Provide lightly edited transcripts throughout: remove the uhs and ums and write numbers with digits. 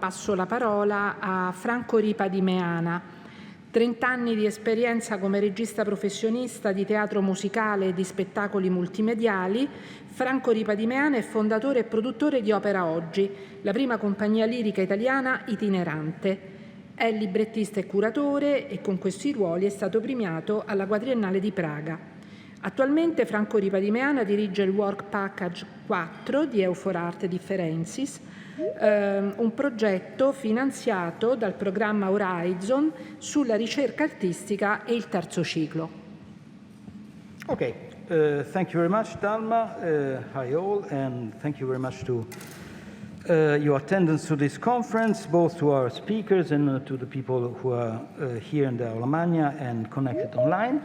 passo la parola a Franco Ripa di Meana. 30 anni di esperienza come regista professionista di teatro musicale e di spettacoli multimediali. Franco Ripa di Meana è fondatore e produttore di Opera Oggi, la prima compagnia lirica italiana itinerante. È librettista e curatore e con questi ruoli è stato premiato alla Quadriennale di Praga. Attualmente Franco Ripa di Meana dirige il Work Package 4 di EU4Art Differences, un progetto finanziato dal programma Horizon sulla ricerca artistica e il terzo ciclo. Okay, thank you very much, Dalma. Hi all, and thank you very much to your attendance to this conference, both to our speakers and to the people who are here in the Aula Magna and connected online.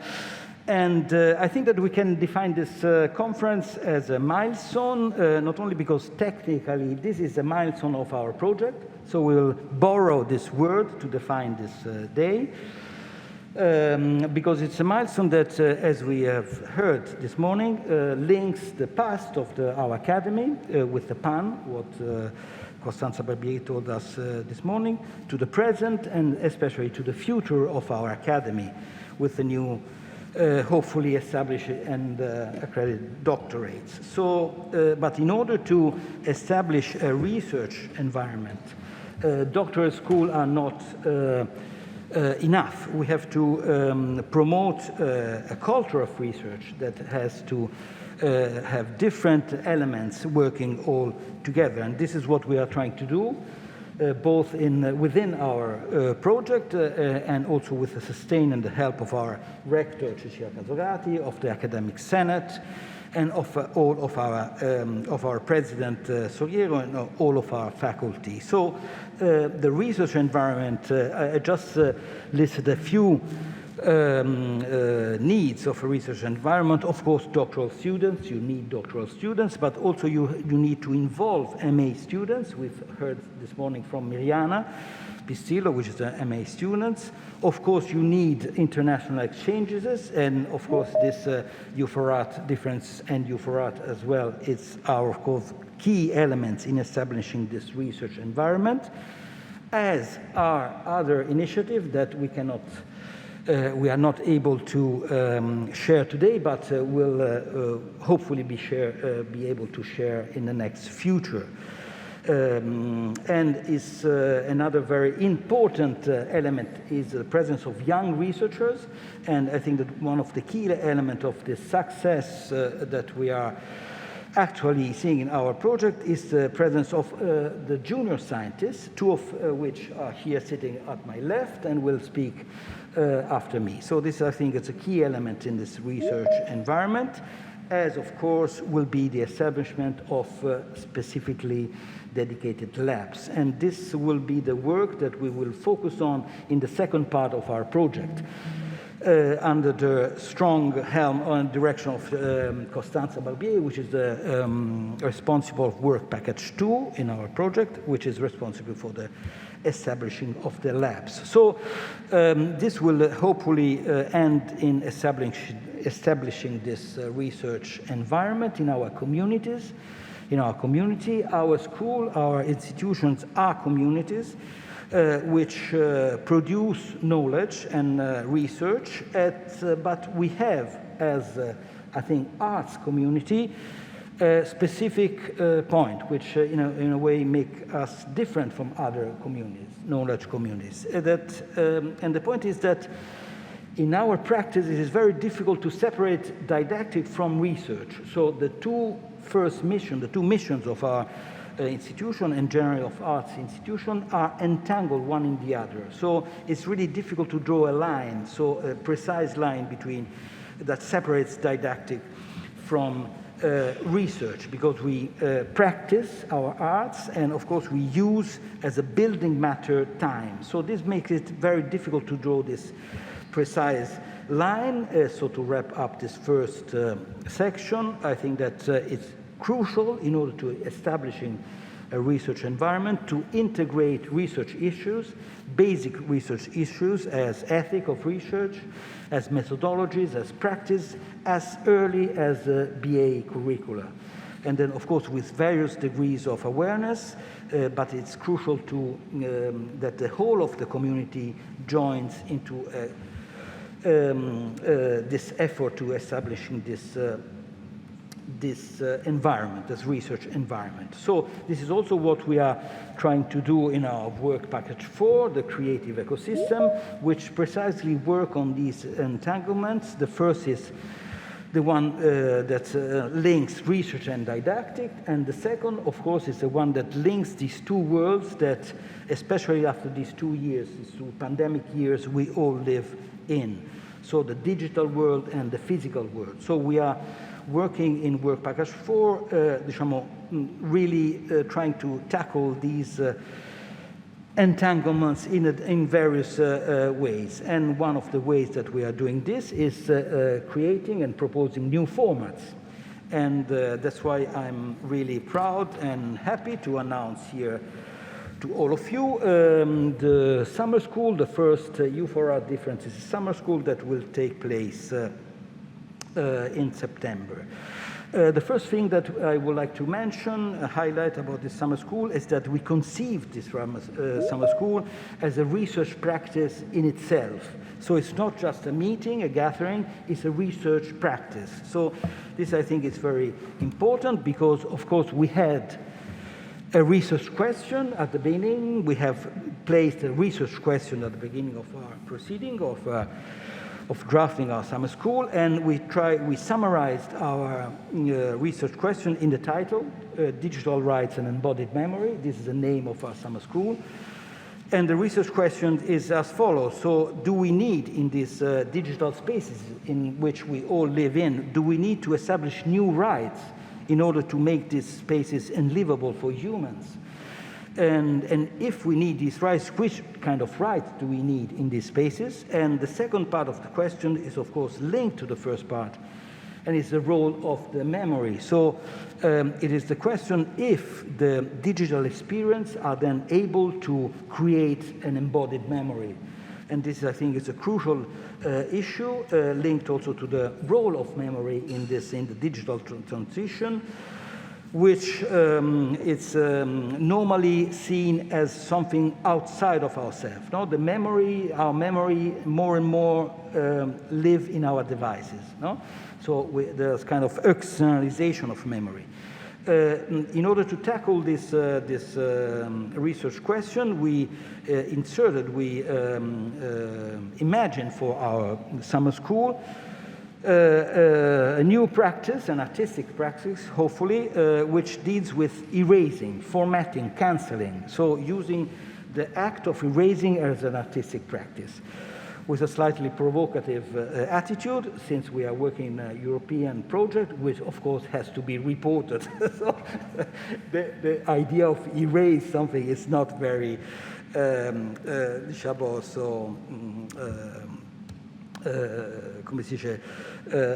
And I think that we can define this conference as a milestone, not only because technically this is a milestone of our project, so we'll borrow this word to define this day, because it's a milestone that, as we have heard this morning, links the past of our academy with the PAN, what Costanza Barbieri told us this morning, to the present and especially to the future of our academy with the new hopefully established and accredited doctorates. So, but in order to establish a research environment, doctoral schools are not enough. We have to promote a culture of research that has to have different elements working all together. And this is what we are trying to do, both within our project and also with the sustain and the help of our Rector, Cecilia Casorati, of the Academic Senate, and of all of our President, Soriero, and all of our faculty. So the research environment, I just listed a few needs of a research environment. Of course, doctoral students, you need doctoral students, but also you need to involve MA students. We've heard this morning from Miriana Pistillo, which is the MA students. Of course, you need international exchanges, and of course, this EU4Art difference and EU4Art as well is our, of course, key elements in establishing this research environment, as are other initiatives that we are not able to share today, but will hopefully be able to share in the next future. And is another very important element is the presence of young researchers, and I think that one of the key elements of the success that we are actually seeing in our project is the presence of the junior scientists, two of which are here sitting at my left and will speak after me. So this, I think, is a key element in this research environment, as of course will be the establishment of specifically dedicated labs. And this will be the work that we will focus on in the second part of our project, under the strong helm and direction of Costanza Barbieri, which is the responsible of Work Package 2 in our project, which is responsible for the establishing of the labs. So this will hopefully end in establishing this research environment in our communities, in our community. Our school, our institutions are communities which produce knowledge and research, but we have, as I think, arts community, a specific point which in a way make us different from other communities, knowledge communities. And the point is that in our practice it is very difficult to separate didactic from research. So the two missions of our institution and generally of arts institution are entangled one in the other. So it's really difficult to draw a line, so a precise line between that separates didactic from research, because we practice our arts and of course we use as a building matter time. So this makes it very difficult to draw this precise line. So to wrap up this first section, I think that it's crucial in order to establishing a research environment to integrate research issues, basic research issues as ethic of research, as methodologies, as practice, as early as BA curricula. and then, of course, with various degrees of awareness, but it's crucial to that the whole of the community joins into this effort to establishing this environment, this research environment. So this is also what we are trying to do in our work package 4, the creative ecosystem, which precisely work on these entanglements. The first is the one that links research and didactic, and the second, of course, is the one that links these two worlds that, especially after these 2 years, these 2 pandemic years, we all live in. So the digital world and the physical world. So we are working in work package 4, really trying to tackle these entanglements in various ways. And one of the ways that we are doing this is creating and proposing new formats. And that's why I'm really proud and happy to announce here to all of you the summer school, the first U4R Differences summer school that will take place in September. The first thing that I would like to mention, highlight about this summer school, is that we conceived this summer school as a research practice in itself. So it's not just a meeting, a gathering, it's a research practice. So this, I think, is very important because, of course, we had a research question at the beginning. We have placed a research question at the beginning of our proceeding of drafting our summer school, and we summarized our research question in the title, Digital Rights and Embodied Memory. This is the name of our summer school. And the research question is as follows. So do we need, in these digital spaces in which we all live in, do we need to establish new rights in order to make these spaces unlivable for humans? And if we need these rights, which kind of rights do we need in these spaces? And the second part of the question is, of course, linked to the first part, and it's the role of the memory. So it is the question if the digital experience are then able to create an embodied memory. And this, I think, is a crucial issue, linked also to the role of memory in the digital transition, which is normally seen as something outside of ourselves. No? The memory, our memory, more and more live in our devices. No? So there's kind of externalization of memory. In order to tackle this research question, we imagined for our summer school a new practice, an artistic practice, hopefully, which deals with erasing, formatting, cancelling. So using the act of erasing as an artistic practice, with a slightly provocative attitude, since we are working in a European project, which of course has to be reported. So the idea of erase something is not very, come si dice,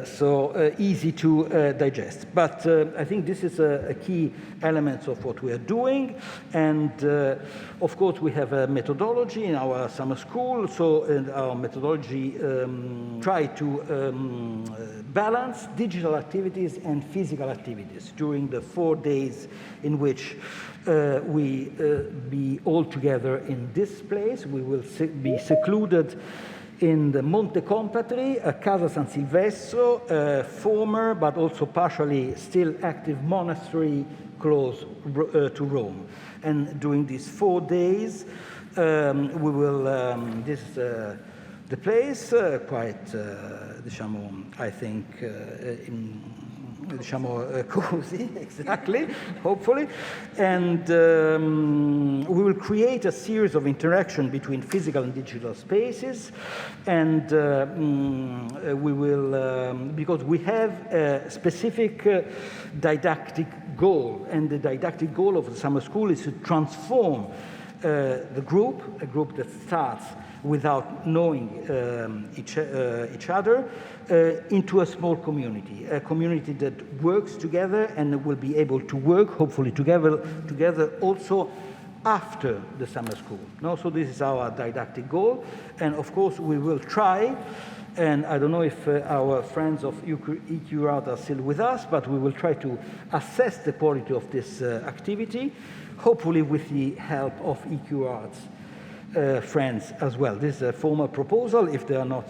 so easy to digest. But I think this is a key element of what we are doing. And of course, we have a methodology in our summer school. So our methodology try to balance digital activities and physical activities during the 4 days in which we be all together in this place. We will be secluded in the Monte Compatri, a Casa San Silvestro, a former but also partially still active monastery close to Rome. And during these 4 days, we will, this is the place, quite, I think, cozy, exactly, hopefully. And we will create a series of interaction between physical and digital spaces. And we will, because we have a specific didactic goal. And the didactic goal of the summer school is to transform the group, a group that starts without knowing each other, into a small community, a community that works together and will be able to work, hopefully together also after the summer school. No? So this is our didactic goal. And of course, we will try, and I don't know if our friends of EQ Art are still with us, but we will try to assess the quality of this activity, hopefully with the help of EQ Art's friends as well. This is a formal proposal. If they are not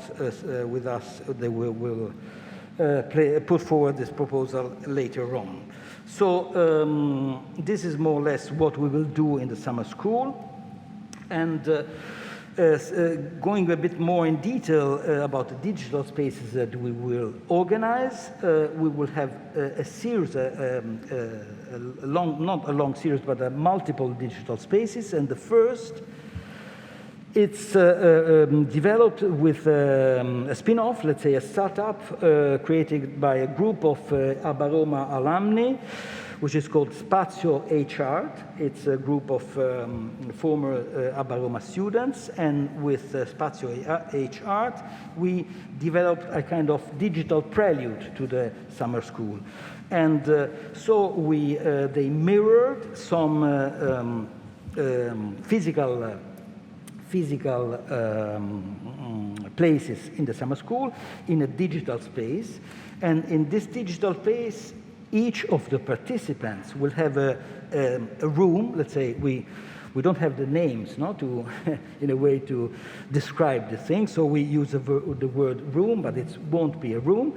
with us, they will put forward this proposal later on. So this is more or less what we will do in the summer school. And going a bit more in detail about the digital spaces that we will organize, we will have a series, not a long series, but multiple digital spaces. And the first, it's developed with a spin-off, let's say a startup created by a group of Roma alumni, which is called Spazio HR. It's a group of former Roma students, and with Spazio HR, we developed a kind of digital prelude to the summer school. And so they mirrored some physical places in the summer school in a digital space. And in this digital space, each of the participants will have a room. Let's say we don't have the names, no, to in a way to describe the thing. So we use the word room, but it won't be a room.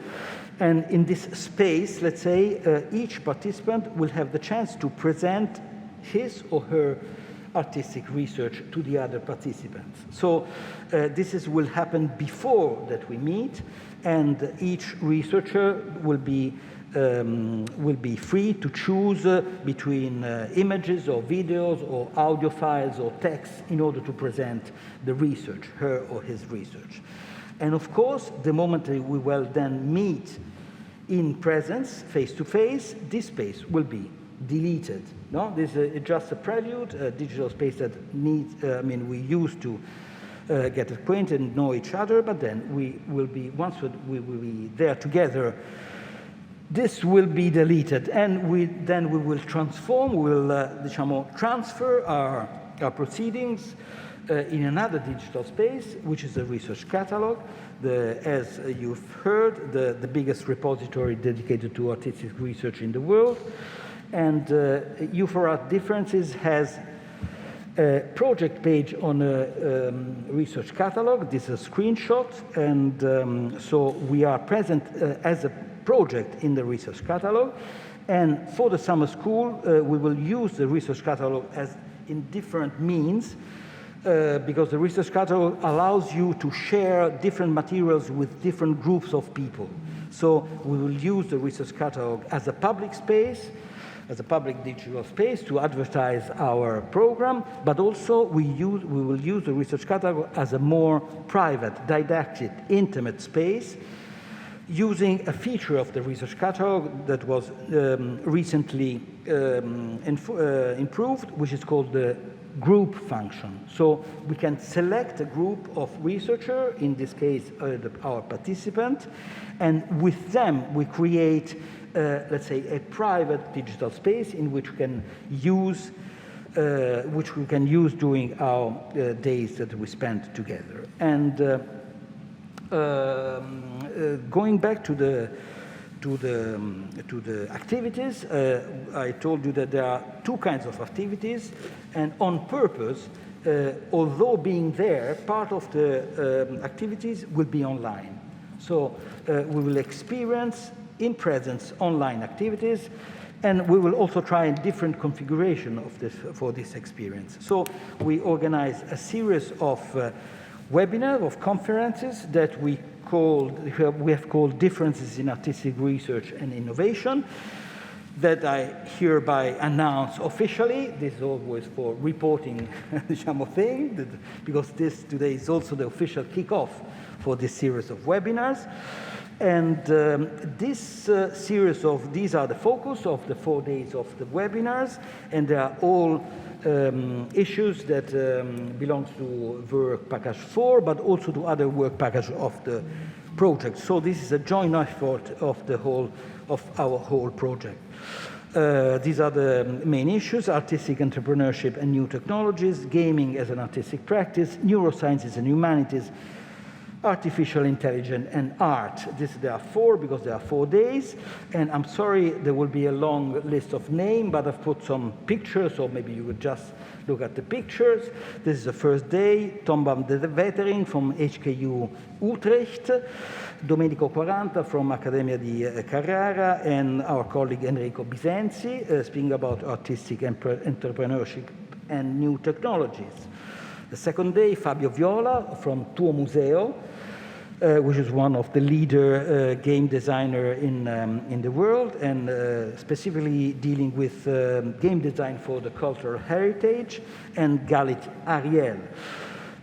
And in this space, let's say, each participant will have the chance to present his or her artistic research to the other participants. So this will happen before that we meet, and each researcher will be free to choose between images or videos or audio files or text in order to present the research, her or his research. And of course, the moment we will then meet in presence, face to face, this space will be deleted. No, this is just a prelude, a digital space that needs. We used to get acquainted and know each other, but then we will be once we will be there together. This will be deleted, and we will transform. We will transfer our proceedings in another digital space, which is a research catalog. As you've heard, the biggest repository dedicated to artistic research in the world. And U4Art Differences has a project page on a research catalog. This is a screenshot, and so we are present as a project in the research catalog. And for the summer school, we will use the research catalog as in different means, because the research catalog allows you to share different materials with different groups of people. So we will use the research catalog as a public space, as a public digital space to advertise our program, but also we will use the research catalog as a more private, didactic, intimate space, using a feature of the research catalog that was recently improved, which is called the group function. So we can select a group of researchers, in this case our participant, and with them we create let's say a private digital space in which we can use during our days that we spend together. And going back to the activities, I told you that there are two kinds of activities, and on purpose, although being there, part of the activities will be online. So we will experience in presence online activities, and we will also try a different configuration of this for this experience. So we organize a series of webinars, of conferences that we have called Differences in Artistic Research and Innovation, that I hereby announce officially. This is always for reporting thing, because this today is also the official kickoff for this series of webinars. And this series of, these are the focus of the 4 days of the webinars, and they are all issues that belong to work package 4, but also to other work package of the project. So this is a joint effort of our whole project. These are the main issues: artistic entrepreneurship and new technologies, gaming as an artistic practice, neurosciences and humanities, artificial intelligence, and art. There are 4 because there are 4 days. And I'm sorry, there will be a long list of names, but I've put some pictures, or maybe you would just look at the pictures. This is the first day. Tombam de Veterin from HKU Utrecht, Domenico Quaranta from Accademia di Carrara, and our colleague Enrico Bisenzi speaking about artistic entrepreneurship and new technologies. The second day, Fabio Viola from Tuo Museo, which is one of the leader game designer in the world, and specifically dealing with game design for the cultural heritage, and Galit Ariel,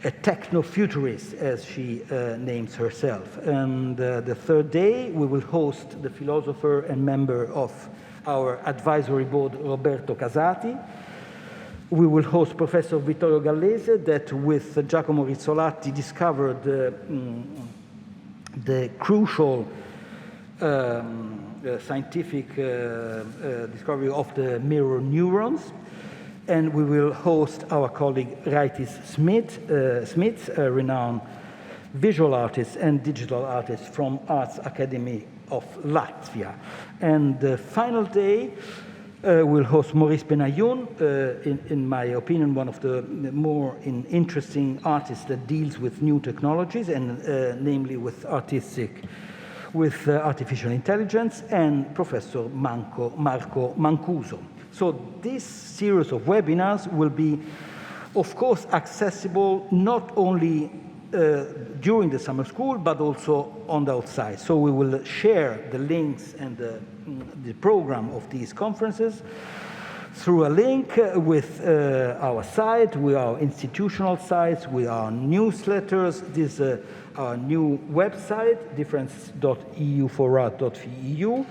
a techno-futurist, as she names herself. And the third day, we will host the philosopher and member of our advisory board, Roberto Casati. We will host Professor Vittorio Gallese, that with Giacomo Rizzolatti discovered the crucial scientific discovery of the mirror neurons. And we will host our colleague Raitis Smith, a renowned visual artist and digital artist from Arts Academy of Latvia. And the final day, we'll host Maurice Benayoun, in my opinion, one of the more interesting artists that deals with new technologies, and namely with artificial intelligence, and Professor Marco Mancuso. So this series of webinars will be, of course, accessible not only during the summer school, but also on the outside. So we will share the links and the program of these conferences through a link with our site, with our institutional sites, with our newsletters. This is our new website, difference.eu4art.eu.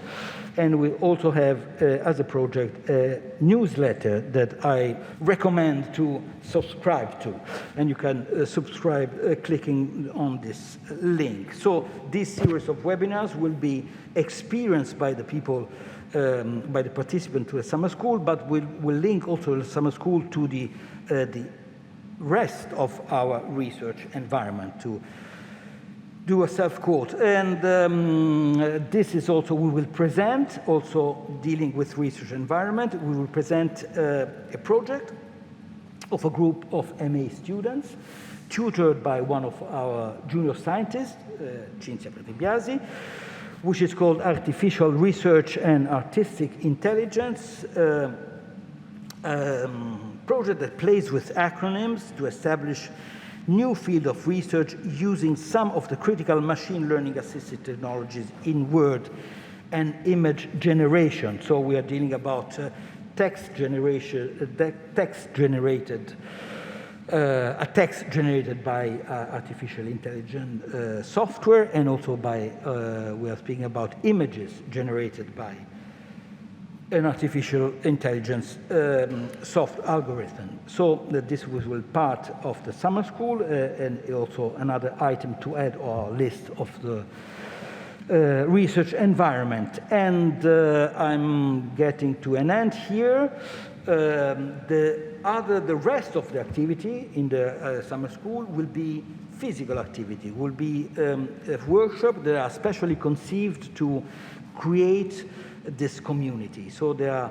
And we also have, as a project, a newsletter that I recommend to subscribe to. And you can subscribe clicking on this link. So this series of webinars will be experienced by the people, by the participants to the summer school, but we'll link also the summer school to the rest of our research environment, to do a self-quote. And this is also, we will present, also dealing with research environment, we will present a project of a group of MA students, tutored by one of our junior scientists, Cinzia Pretibiasi, which is called Artificial Research and Artistic Intelligence, project that plays with acronyms to establish new field of research using some of the critical machine learning assisted technologies in word and image generation. So we are dealing about text generated by artificial intelligence software, and also by, we are speaking about images generated by an artificial intelligence soft algorithm. So this will be part of the summer school, and also another item to add to our list of the research environment. And I'm getting to an end here. The rest of the activity in the summer school will be physical activity, will be a workshop that are specially conceived to create this community. So there are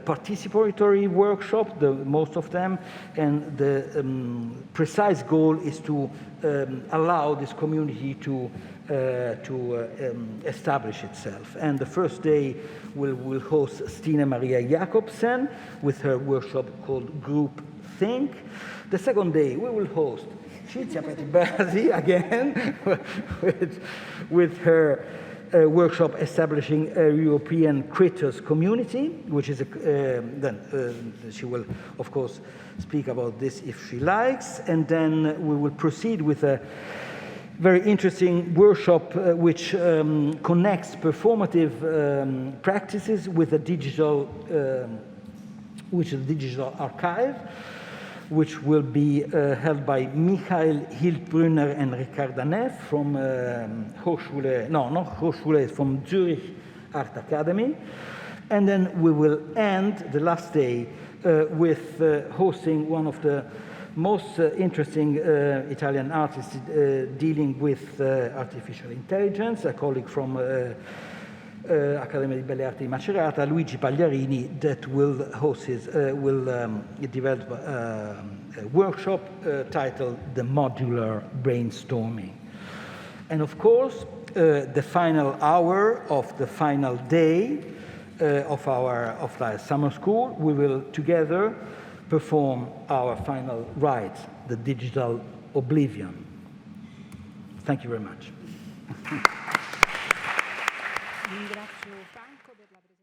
participatory workshops, most of them, and the precise goal is to allow this community to establish itself. And the first day we'll host Stine Maria Jacobsen with her workshop called Group Think. The second day we will host Cinzia Pretibiasi again with her workshop establishing a European critters community, which is then she will of course speak about this if she likes, and then we will proceed with a very interesting workshop which connects performative practices with a digital archive, which will be held by Michael Hildbrunner and Ricard Daneff from from Zurich Art Academy. And then we will end the last day with hosting one of the most interesting Italian artists dealing with artificial intelligence, a colleague from Accademia di Belle Arti di Macerata, Luigi Pagliarini, that will develop a workshop titled The Modular Brainstorming. And of course, the final hour of the final day of our summer school, we will together perform our final rite, the digital oblivion. Thank you very much. Ringrazio Franco per la presentazione.